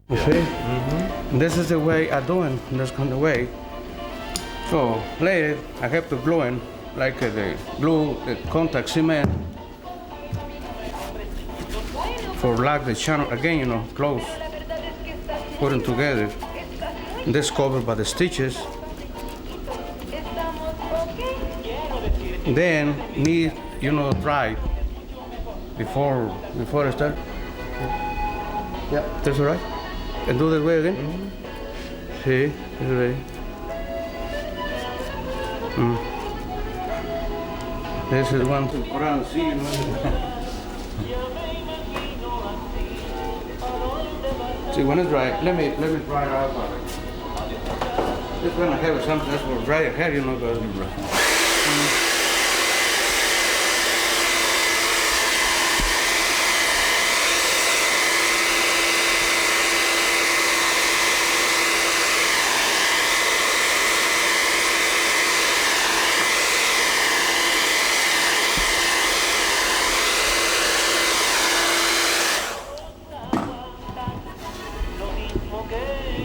You see? This is the way I do it. This kind of way. So later I have to glue in like the glue, the contact cement for lock the channel again. You know, close, put them together. This covered by the stitches. Then need, you know, dry before I start. Yeah, that's all right. And do that way again. See, this way. This is one to put on, see, you know. See, when it's dry, let me dry it out. It's gonna have something that's for dry your hair, you know, but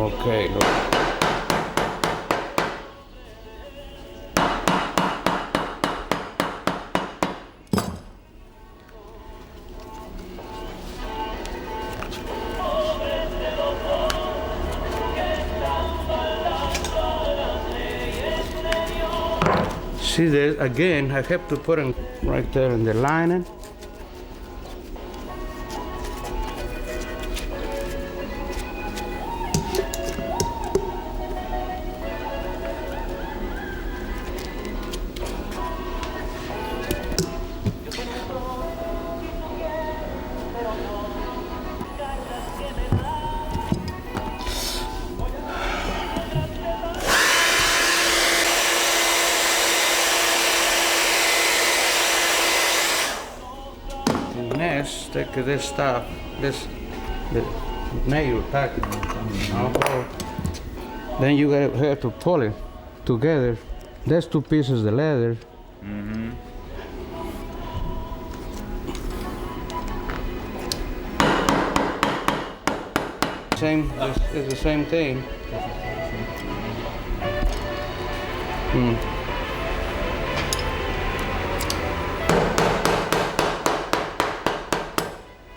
okay, look. See this again, I have to put it right there in the lining. Next, take this stuff, the nail pack. Then you have to pull it together. There's two pieces of leather. Same, it's the same thing.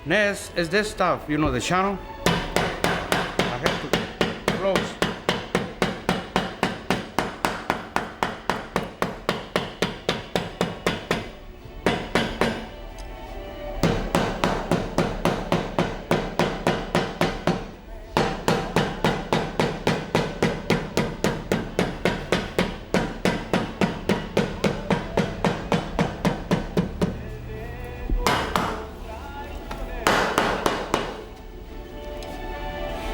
Next is this stuff, you know, the channel. I have to close.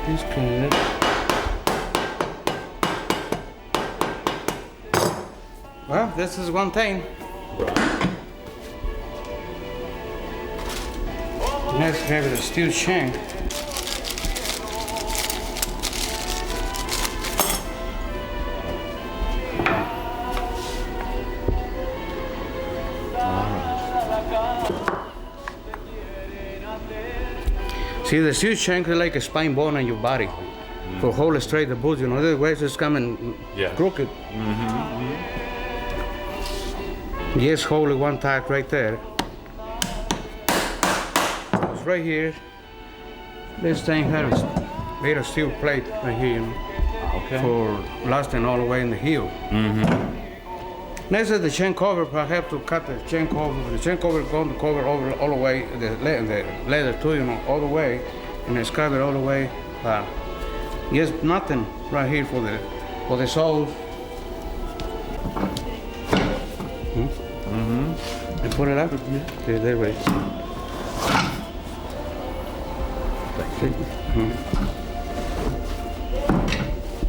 Disconnect. Well, this is one thing. Next, have the steel shank. See, the steel shank is like a spine bone in your body for hold straight the boots. You know, otherwise it's coming crooked. Yes, hold it one tack right there. It's right here. This thing has made a steel plate right here, you know, for lasting all the way in the heel. Next is the chain cover. I have to cut the chain cover. The chain cover is going to cover over all the way the leather too, you know, all the way, and it's covered all the way. Yes, nothing right here for the soles. And put it up. Okay, that way.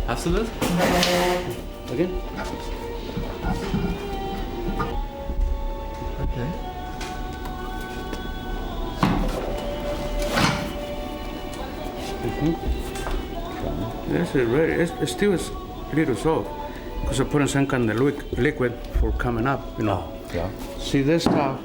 Hast du das? Again? Okay. This is ready. It's still a little soft because I put in some kind of liquid for coming up, you know. Yeah. See this stuff?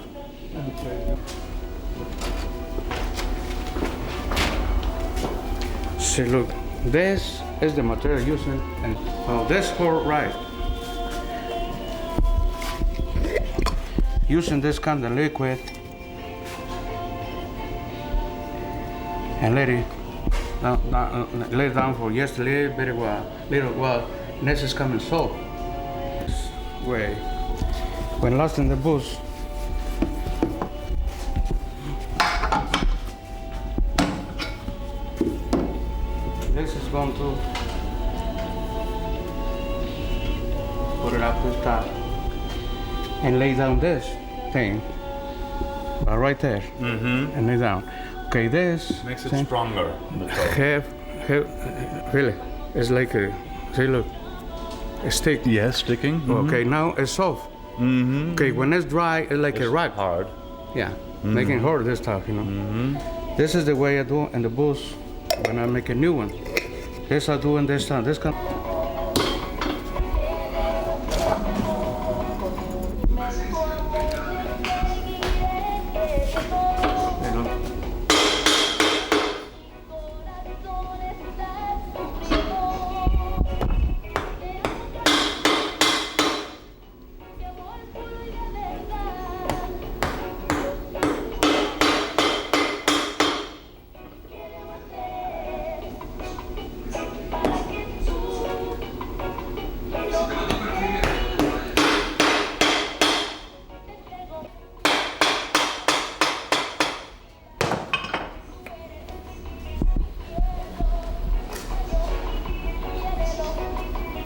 See, look, this is the material using, and this whole right. Using this kind of liquid and let it down for just a little while. This is coming soft. This way, when lost in the boots, this is going to put it up this top and lay down this thing right there and lay down. Okay, this Makes it thing, stronger. really, it's like a, see, look, a stick. Yes, sticking. Okay, now it's soft. Okay, when it's dry, it's like a rock. Hard. Yeah, making hard this stuff, you know. This is the way I do in the boots when I make a new one. This I do in this time. This kind.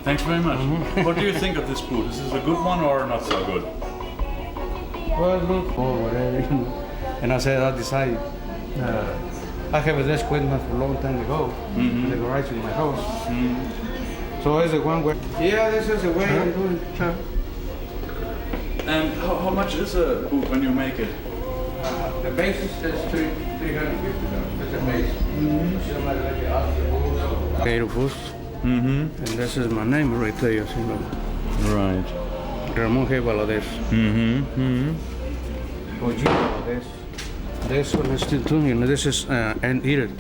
Thanks very much. What do you think of this boot? Is this a good one or not so good? Well, look, or whatever, you know. And I said, I decided, I have this equipment for a long time ago in the garage in my house. So it's the one way. Yeah, this is the way I'm doing. Sure. And how much is a boot when you make it? The basis is $350. That's the base. Boots. And this is my name right there, you see. Right. Ramon Valadez. Valadez. This one is still doing, you know, this is end-eated.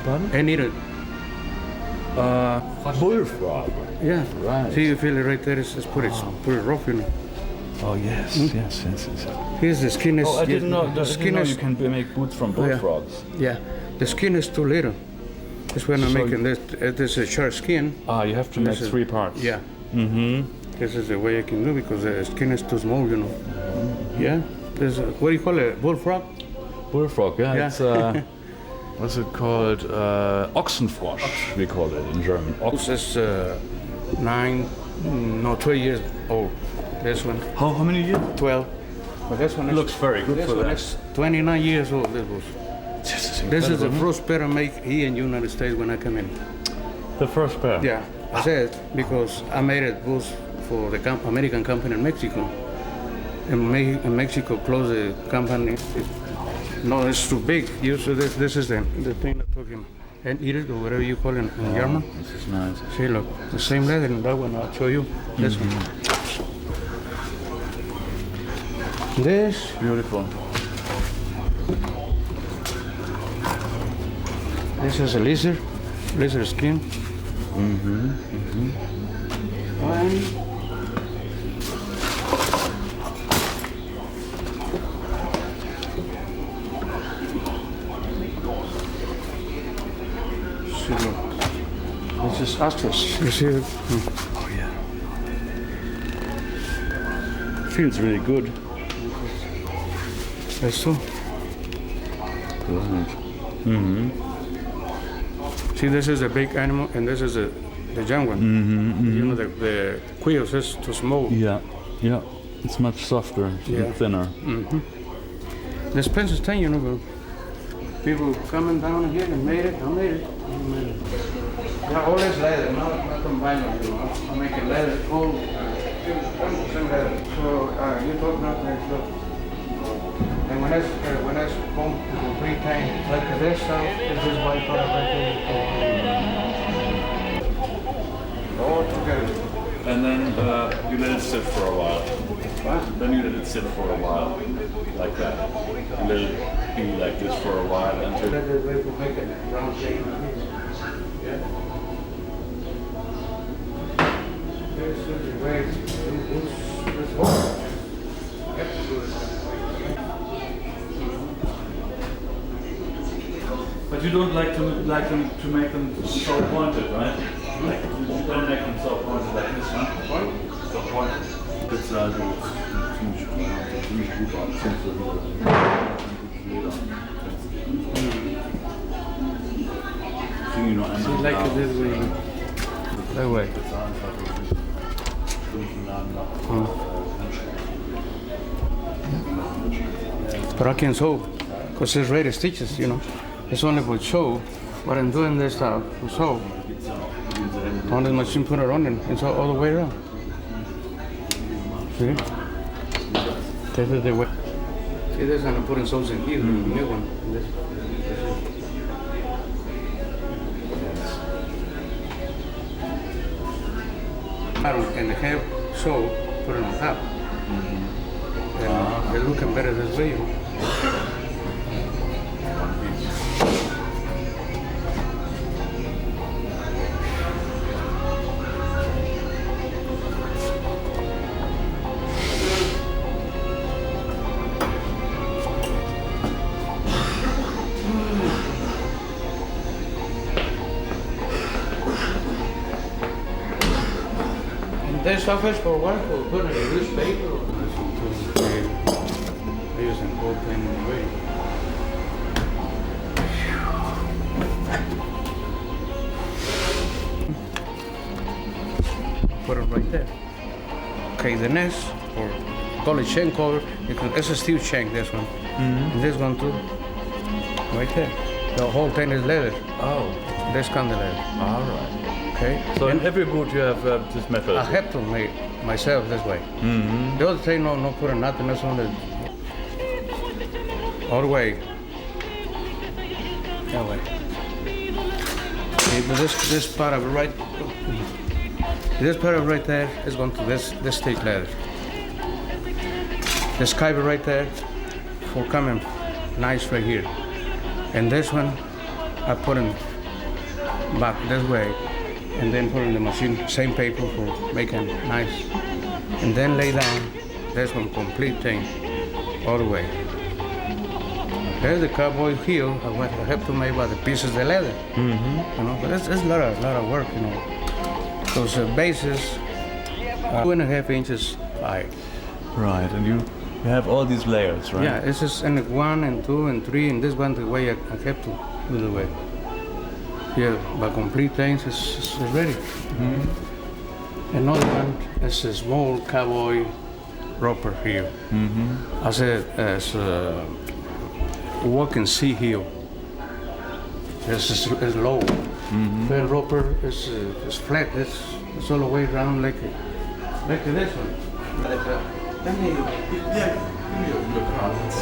Pardon? End-eated. Bullfrog. Yeah. Right. See, you feel it right there, it's pretty rough, you know. Oh yes, yes. Here's the skin is... Oh, I didn't know. The skin you is... can make boots from bullfrogs. Yeah. The skin is too little. That's when I'm making this. This is a short skin. Ah, you have to make is- 3 parts. Yeah. This is the way I can do because the skin is too small, you know. Yeah. This what do you call it? Bullfrog? Bullfrog, yeah. Yeah. It's what's it called? Ochsenfrosch, we call it in German. This is 12 years old. This one, How many years? 12. But this one is, Looks very good this for one that. is 29 years old. This is the first pair I make here in the United States when I come in. The first pair. Yeah, I said because I made it boots for the American company in Mexico. In Mexico closed the company. No, it's too big. Usually this is the thing I'm talking and eat it or whatever you call it in German. This is nice. See, look, the same leather in that one. I'll show you. This one. This. Beautiful. This is a lizard skin. And see, look. This is ostrich. You see it? Oh yeah. Feels really good. That's so. Right. See, this is a big animal, and this is the young one. You know, the quills is too small. Yeah. It's much softer and thinner. The Spencer's 10, you know, but people coming down here and made it. I made it. Yeah, all this leather, not combined, you know. I'm making leather, all some leather. So you talk about next look. And when it's complete tank like this, so it's this white part right there. All together. And then you let it sit for a while. Then you let it sit for a while, like that. And let it be like this for a while until. That is way to make it round shape. Yeah. This is the way this hole. But you don't like them to make them so pointed, right? Like you don't make them so pointed like this, huh? So pointed. It's ziemlich gut an. Finde ich nur einmal. Like it this way. That way. But I can sew, because it's ready stitches, you know. It's only with sew, but I'm doing this stuff to sew. On the machine, put it on and sew all the way around. See? This is the way. See, this one I'm putting sews in here, the new one. This. And the hair sew, put it on top. And they're looking better this way. This stuff is for what? For putting in a newspaper or they're using gold pen anyway. Put it right there. Okay, the next, or call it chain cover, it's a steel chain, this one. And this one too, right there. The whole thing is leather. Oh, This kind of leather. all right. Okay. So in every boot you have this method. I have to make myself this way. The other thing, no putting nothing else on it. All the way. That way. Okay, but this part of it right, this part of it right there is going to this thick leather. This cover right there for coming nice right here. And this one, I put in back this way. And then put in the machine, same paper for making nice. And then lay down this one complete thing all the way. There's the cowboy heel, what I have to make by the pieces of leather. You know, but it's a lot of work, you know. Those bases are 2.5 inches high. Right, and you have all these layers, right? Yeah, it's just in 1 and 2 and 3, and this one the way I have to do the way. Here, by complete things, it's ready. Another one is a small cowboy roper here. As a walking sea heel. This is low. The roper is flat. It's all the way around like this one. Give me your cards.